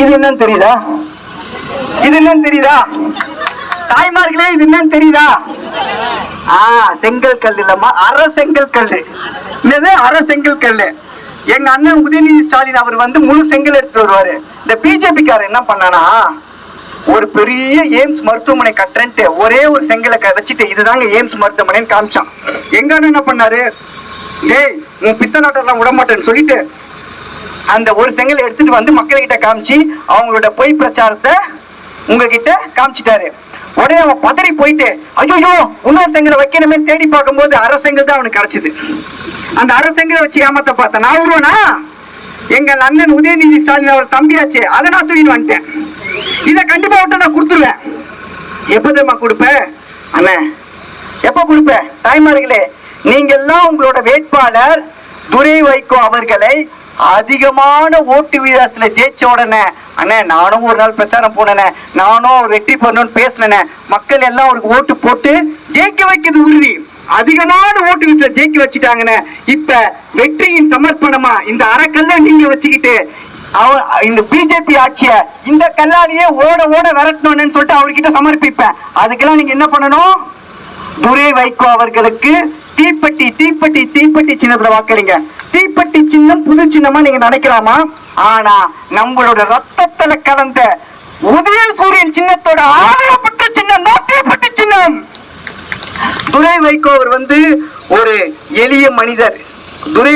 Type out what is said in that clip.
இது என்னன்னு தெரியுதா? இது என்னன்னு தெரியுதா? தாய்மார்களே, இது என்னன்னு தெரியுதா? செங்கல் கல் இல்லம்மா, அரை செங்கல் கல். என்னது அரை செங்கல் கல்? எங்க அண்ணன் உதயநிதி ஸ்டாலின் அவர் வந்து முழு செங்கல் எடுத்து வருவாரு. இந்த பிஜேபி காரர் என்ன பண்ணானா, ஒரு பெரிய எய்ம்ஸ் மருத்துவமனை கட்டுறேன்ட்டு ஒரே ஒரு செங்கலை வச்சுட்டு இதுதாங்க எய்ம்ஸ் மருத்துவமனைன்னு காமிச்சான். எங்க அண்ணன் என்ன பண்ணாரு, டேய் உன் பித்த நாட்டெல்லாம் விட மாட்டேன்னு சொல்லிட்டு அந்த ஒரு செங்கலை எடுத்துட்டு வந்து மக்கள்கிட்ட காமிச்சு அவங்களோட பொய் பிரச்சாரத்தை உங்ககிட்ட காமிச்சிட்டாரு. உடனே அவன் பதறி போயிட்டு, ஐயோ இன்னொரு செங்கலை வைக்கணுமே தேடி பார்க்கும்போது அரை செங்கல் தான் அவனுக்கு கிடைச்சது. அந்த அரை செங்கலை வச்சு ஏமாத்த பார்த்தேன். நான் வருவேனா? எங்க அண்ணன் உதயநிதி ஸ்டாலின் அவர் தம்பியாச்சு, அதை நான் தூக்கிட்டு வந்துட்டேன். இதை கண்டிப்பா விட்டு நான் கொடுத்துருவேன். எப்ப தெரியுமா கொடுப்பேன் அண்ணே? எப்ப கொடுப்பேன்? தாய்மார்களே, நீங்க எல்லாம் உங்களோட வேட்பாளர் துரை வைகோ அவர்களை அதிகமான ஓட்டு விகிதத்துல ஜெயிச்ச உடனே அண்ணே நானும் ஒரு நாள் பிரச்சாரம் போனேனே, நானும் வெற்றி பண்ணணும்னு பேசினேன். மக்கள் எல்லாம் அவருக்கு ஓட்டு போட்டு ஜெயிக்க வைக்கிறது உறுதி. அதிகமான ஓட்டு விகிதத்துல ஜெயிக்க வச்சுட்டாங்கன்னு இப்ப வெற்றியின் சமர்ப்பணமா இந்த அறக்கல்ல நீங்க வச்சுக்கிட்டு இந்த பிஜேபி ஆட்சிய இந்த கல்லாலேயே ஓட ஓட விரட்டணும்னு சொல்லிட்டு அவர்கிட்ட சமர்ப்பிப்பேன். அதுக்கெல்லாம் நீங்க என்ன பண்ணணும்? துரை வைகோ அவர்களுக்கு தீப்பெட்டி தீப்பெட்டி தீப்பெட்டி சின்னத்துல வாக்களிங்க. தீப்பெட்டி சின்னம் புது சின்னமா நீங்க நினைக்கலாமா? ஆனா நம்மளோட ரத்தத்துல கலந்த உதய சூரியன் சின்னத்தோட ஆதரப்பட்ட சின்னம் தான் தீப்பெட்டி சின்னம். துரை வைகோ அவர் வந்து ஒரு எளிய மனிதர். துரை